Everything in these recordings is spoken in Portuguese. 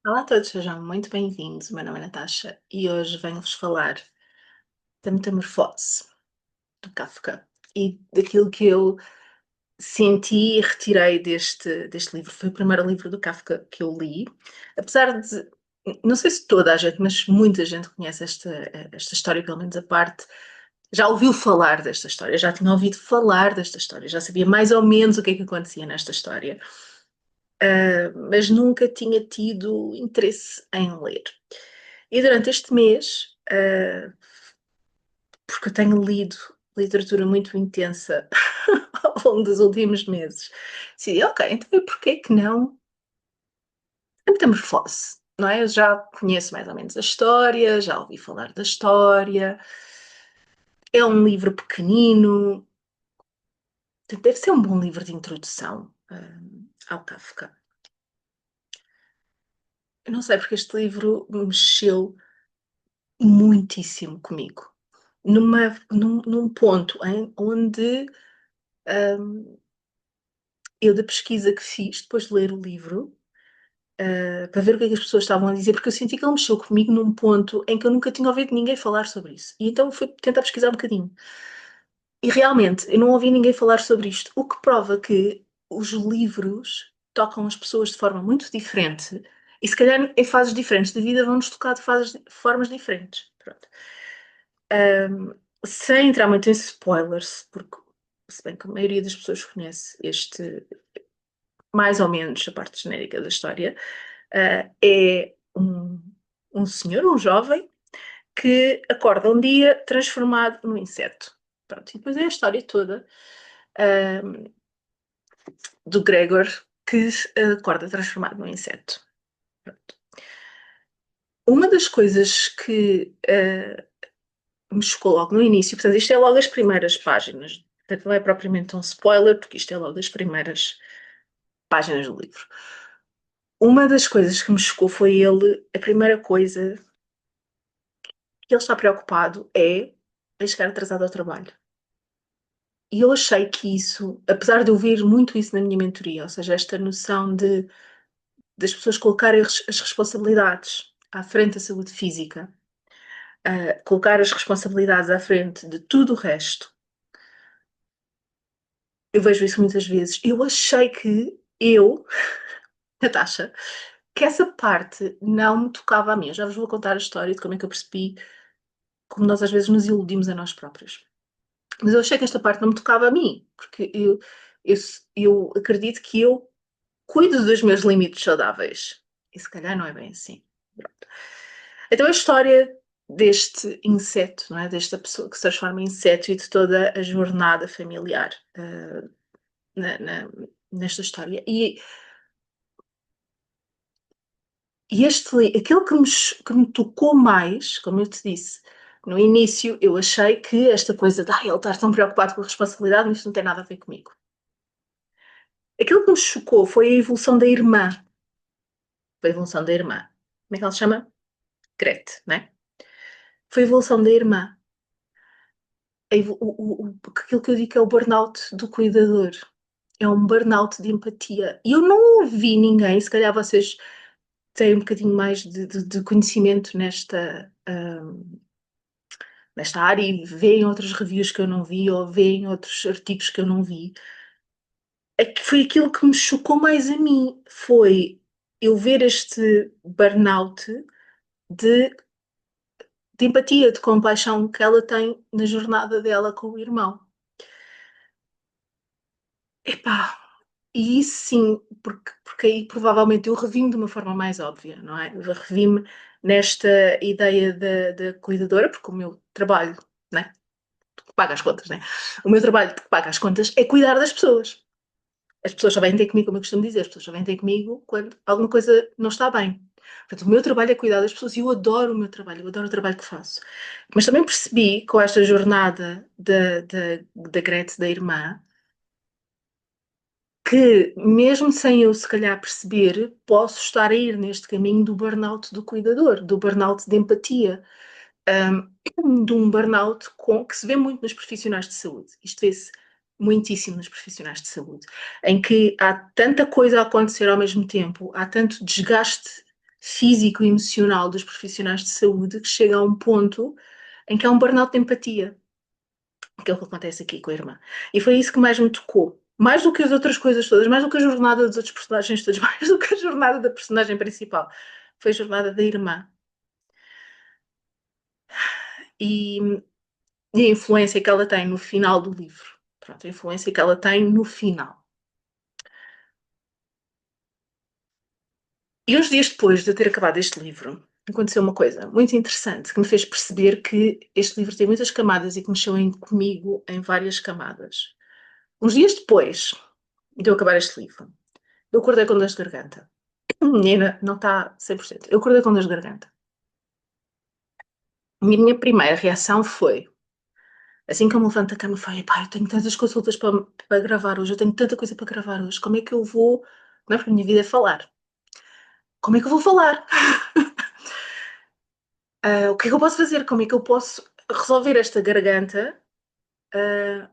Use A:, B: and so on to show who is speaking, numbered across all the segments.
A: Olá a todos, sejam muito bem-vindos. O meu nome é Natasha e hoje venho-vos falar da Metamorfose do Kafka e daquilo que eu senti e retirei deste livro. Foi o primeiro livro do Kafka que eu li, apesar de, não sei se toda a gente, mas muita gente conhece esta história, pelo menos a parte, já ouviu falar desta história, já tinha ouvido falar desta história, já sabia mais ou menos o que é que acontecia nesta história, mas nunca tinha tido interesse em ler. E durante este mês, porque eu tenho lido literatura muito intensa ao longo dos últimos meses, decidi, ok, então e porquê que não a Metamorfose? Não é? Eu já conheço mais ou menos a história, já ouvi falar da história, é um livro pequenino, deve ser um bom livro de introdução ao Kafka. Eu não sei porque este livro mexeu muitíssimo comigo. Num ponto onde eu, da pesquisa que fiz, depois de ler o livro, para ver o que é que as pessoas estavam a dizer, porque eu senti que ele mexeu comigo num ponto em que eu nunca tinha ouvido ninguém falar sobre isso. E então fui tentar pesquisar um bocadinho. E realmente, eu não ouvi ninguém falar sobre isto, o que prova que os livros tocam as pessoas de forma muito diferente e, se calhar, em fases diferentes da vida, vão-nos tocar de formas diferentes. Pronto. Sem entrar muito em spoilers, porque se bem que a maioria das pessoas conhece mais ou menos a parte genérica da história, é um senhor, um jovem, que acorda um dia transformado num inseto. Pronto, e depois é a história toda do Gregor que acorda transformado num inseto. Pronto. Uma das coisas que me chocou logo no início, portanto, isto é logo as primeiras páginas, portanto, não é propriamente um spoiler, porque isto é logo das primeiras páginas do livro. Uma das coisas que me chocou foi a primeira coisa que ele está preocupado é em chegar atrasado ao trabalho. E eu achei que isso, apesar de eu ouvir muito isso na minha mentoria, ou seja, esta noção das pessoas colocarem as responsabilidades à frente da saúde física, colocar as responsabilidades à frente de tudo o resto, eu vejo isso muitas vezes. Eu achei que Natasha, que essa parte não me tocava a mim. Eu já vos vou contar a história de como é que eu percebi como nós às vezes nos iludimos a nós próprios. Mas eu achei que esta parte não me tocava a mim, porque eu, eu acredito que eu cuido dos meus limites saudáveis. E se calhar não é bem assim. Pronto. Então a história deste inseto, não é? Desta pessoa que se transforma em inseto e de toda a jornada familiar na, na, nesta história. Aquilo que me tocou mais, como eu te disse, no início eu achei que esta coisa de ele estar tão preocupado com a responsabilidade, mas isto não tem nada a ver comigo. Aquilo que me chocou foi a evolução da irmã. Foi a evolução da irmã. Como é que ela se chama? Grete, né? Foi a evolução da irmã. Aquilo que eu digo é o burnout do cuidador. É um burnout de empatia. E eu não ouvi ninguém, se calhar vocês têm um bocadinho mais de conhecimento nesta área e veem outras reviews que eu não vi ou veem outros artigos que eu não vi. É que foi aquilo que me chocou mais a mim. Foi eu ver este burnout de, de empatia, de compaixão que ela tem na jornada dela com o irmão. Epá, e isso sim, porque aí provavelmente eu revi-me de uma forma mais óbvia, não é? Eu revi-me nesta ideia da cuidadora, porque o meu trabalho, né, que paga as contas, né? O meu trabalho que paga as contas é cuidar das pessoas. As pessoas só vêm ter comigo, como eu costumo dizer, as pessoas só vêm ter comigo quando alguma coisa não está bem. Portanto, o meu trabalho é cuidar das pessoas e eu adoro o meu trabalho, eu adoro o trabalho que faço. Mas também percebi com esta jornada da Gretchen, da irmã, que mesmo sem eu se calhar perceber, posso estar a ir neste caminho do burnout do cuidador, do burnout de empatia, de um burnout que se vê muito nos profissionais de saúde. Isto vê-se muitíssimo nos profissionais de saúde, em que há tanta coisa a acontecer ao mesmo tempo, há tanto desgaste físico e emocional dos profissionais de saúde que chega a um ponto em que há um burnout de empatia, que é o que acontece aqui com a irmã. E foi isso que mais me tocou. Mais do que as outras coisas todas, mais do que a jornada dos outros personagens todos, mais do que a jornada da personagem principal. Foi a jornada da irmã. E, e a influência que ela tem no final do livro. Pronto, a influência que ela tem no final. E uns dias depois de eu ter acabado este livro, aconteceu uma coisa muito interessante que me fez perceber que este livro tem muitas camadas e que mexeu comigo em várias camadas. Uns dias depois de eu acabar este livro, eu acordei com dores de garganta. Menina, não está 100%. Eu acordei com dores de garganta. E a minha primeira reação foi, assim que eu me levanto da cama, foi, pá, eu tenho tantas consultas para gravar hoje, eu tenho tanta coisa para gravar hoje, como é que eu vou... Não é porque a minha vida é falar. Como é que eu vou falar? O que é que eu posso fazer? Como é que eu posso resolver esta garganta uh,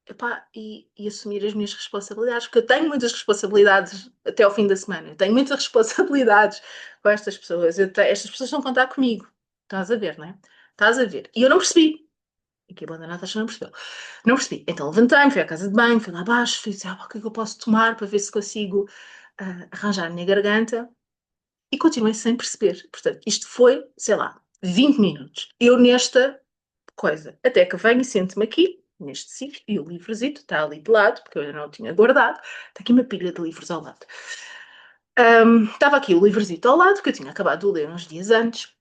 A: epá, e assumir as minhas responsabilidades? Porque eu tenho muitas responsabilidades até ao fim da semana. Eu tenho muitas responsabilidades com estas pessoas. Estas pessoas estão a contar comigo. Estás a ver, não é? Estás a ver. E eu não percebi. Aqui a banda Natasha não percebeu. Não percebi. Então levantei-me, fui à casa de banho, fui lá abaixo, fui dizer, o que é que eu posso tomar para ver se consigo arranjar a minha garganta? E continuei sem perceber. Portanto, isto foi, sei lá, 20 minutos. Eu nesta coisa. Até que venho e sento-me aqui, neste sítio, e o livrozito está ali de lado, porque eu ainda não o tinha guardado. Está aqui uma pilha de livros ao lado. Estava aqui o livrozito ao lado, que eu tinha acabado de ler uns dias antes.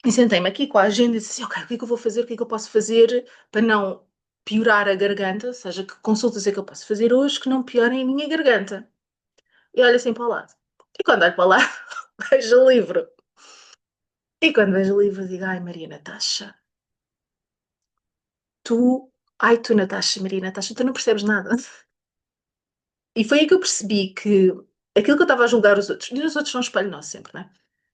A: E sentei-me aqui com a agenda e disse assim, ok, o que é que eu vou fazer? O que é que eu posso fazer para não piorar a garganta? Ou seja, que consultas é que eu posso fazer hoje que não piorem a minha garganta? E olho assim para o lado. E quando olho para o lado, vejo o livro. E quando vejo o livro, digo, ai, Maria Natasha, tu, Natasha, Maria Natasha, tu não percebes nada. E foi aí que eu percebi que aquilo que eu estava a julgar os outros, e os outros são um espelho nosso sempre, não é?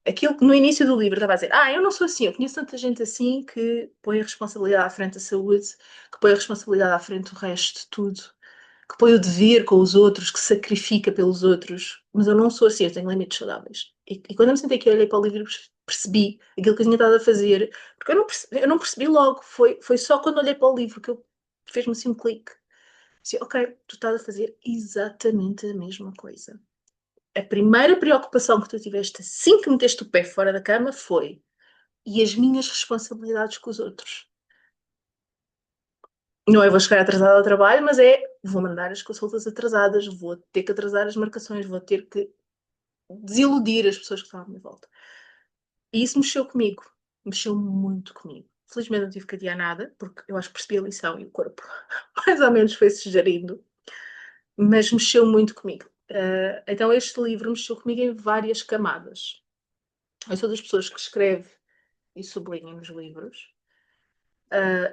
A: Aquilo que no início do livro estava a dizer, eu não sou assim, eu conheço tanta gente assim que põe a responsabilidade à frente da saúde, que põe a responsabilidade à frente do resto de tudo, que põe o dever com os outros, que sacrifica pelos outros, mas eu não sou assim, eu tenho limites saudáveis. E quando eu me sentei aqui e olhei para o livro, percebi aquilo que eu tinha estado a fazer, porque eu não percebi logo, foi só quando olhei para o livro que fez-me assim um clique. Sim, ok, tu estás a fazer exatamente a mesma coisa. A primeira preocupação que tu tiveste assim que meteste o pé fora da cama foi e as minhas responsabilidades com os outros. Não é vou chegar atrasada ao trabalho, mas vou mandar as consultas atrasadas, vou ter que atrasar as marcações, vou ter que desiludir as pessoas que estão à minha volta. E isso mexeu comigo, mexeu muito comigo. Felizmente não tive que adiar nada, porque eu acho que percebi a lição e o corpo mais ou menos foi-se gerindo, mas mexeu muito comigo. Então este livro mexeu comigo em várias camadas. Eu sou das pessoas que escreve e sublinha nos livros.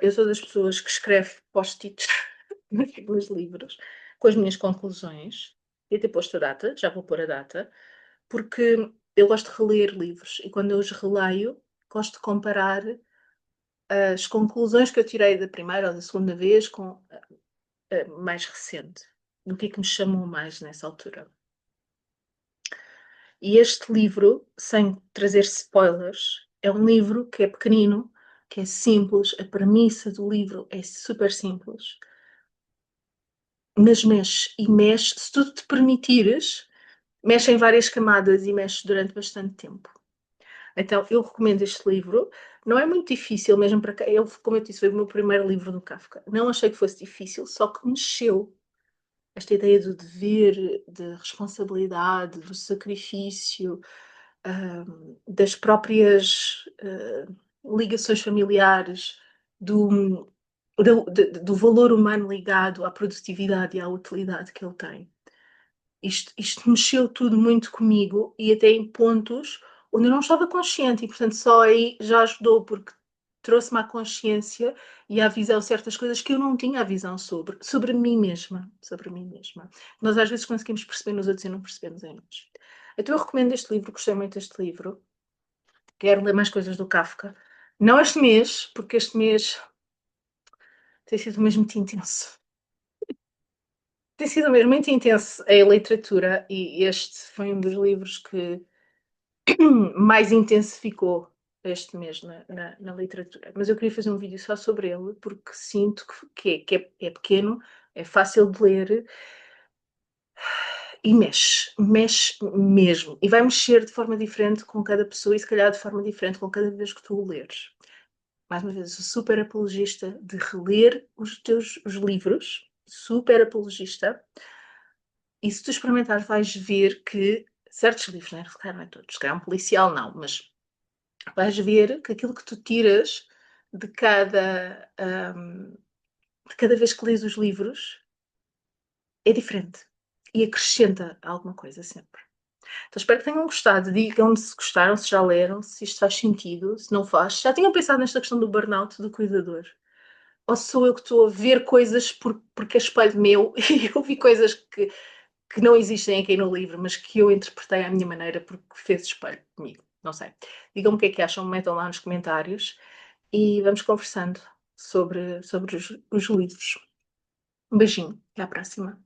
A: Eu sou das pessoas que escreve post-its nos livros com as minhas conclusões. E até posto a data, já vou pôr a data, porque eu gosto de reler livros e quando eu os releio, gosto de comparar as conclusões que eu tirei da primeira ou da segunda vez com a mais recente. Do que é que me chamou mais nessa altura. E este livro, sem trazer spoilers, é um livro que é pequenino, que é simples, a premissa do livro é super simples, mas mexe e mexe, se tu te permitires, mexe em várias camadas e mexe durante bastante tempo. Então, eu recomendo este livro. Não é muito difícil, mesmo para cá. Como eu disse, foi o meu primeiro livro do Kafka. Não achei que fosse difícil, só que mexeu. Esta ideia do dever, de responsabilidade, do sacrifício, das próprias ligações familiares, do valor humano ligado à produtividade e à utilidade que ele tem. Isto mexeu tudo muito comigo e até em pontos onde eu não estava consciente e, portanto, só aí já ajudou, porque trouxe-me à consciência e à visão certas coisas que eu não tinha a visão sobre mim mesma, sobre mim mesma. Nós às vezes conseguimos perceber nos outros e não percebemos em nós. Então eu recomendo este livro, gostei muito deste livro. Quero ler mais coisas do Kafka. Não este mês, porque este mês tem sido mesmo muito intenso. Tem sido mesmo muito intenso a literatura e este foi um dos livros que mais intensificou este mês na literatura. Mas eu queria fazer um vídeo só sobre ele, porque sinto que é pequeno, é fácil de ler e mexe mesmo. E vai mexer de forma diferente com cada pessoa e se calhar de forma diferente com cada vez que tu o leres. Mais uma vez, sou super apologista de reler os livros, super apologista. E se tu experimentares, vais ver que certos livros, né? Se calhar não é todos, se calhar um policial não, mas vais ver que aquilo que tu tiras de cada vez que lês os livros é diferente e acrescenta alguma coisa sempre. Então espero que tenham gostado. Digam-me se gostaram, se já leram, se isto faz sentido, se não faz. Já tinham pensado nesta questão do burnout do cuidador? Ou sou eu que estou a ver coisas porque é espelho meu e eu vi coisas que não existem aqui no livro, mas que eu interpretei à minha maneira porque fez espelho comigo? Não sei. Digam-me o que é que acham, metam lá nos comentários e vamos conversando sobre os livros. Um beijinho, até à próxima.